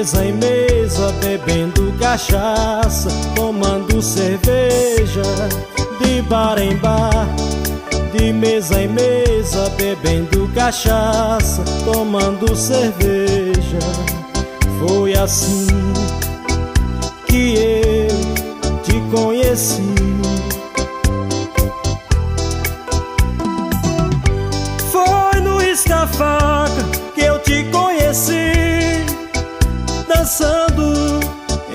mesa em mesa, bebendo cachaça, tomando cerveja, de bar em bar. De mesa em mesa, bebendo cachaça, tomando cerveja. Foi assim que eu te conheci. Foi no Isca-Faca que eu te conheci, dançando,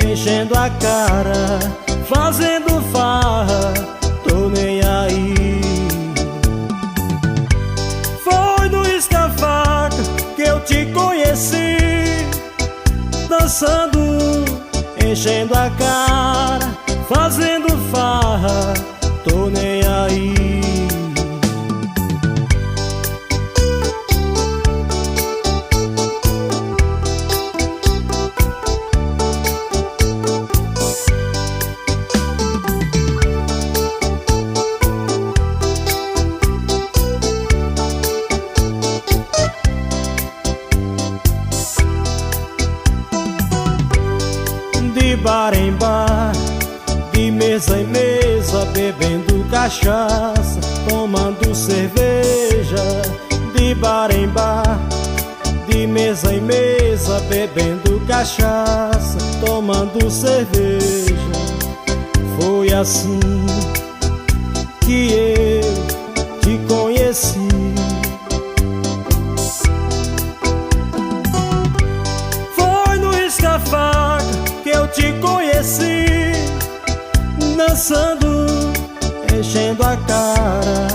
enchendo a cara, fazendo farra, tô nem aí. Foi no Isca-Faca que eu te conheci, dançando, enchendo a cara, fazendo farra, tô nem aí. De bar em bar, de mesa em mesa, bebendo cachaça, tomando cerveja. De bar em bar, de mesa em mesa, bebendo cachaça, tomando cerveja. Foi assim que eu te conheci. Foi no Isca-Faca que eu te conheci, dançando, enchendo a cara,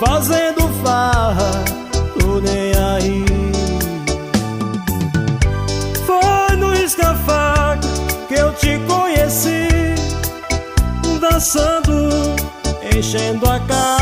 fazendo farra, tô nem aí. Foi no Isca-Faca que eu te conheci, dançando, enchendo a cara,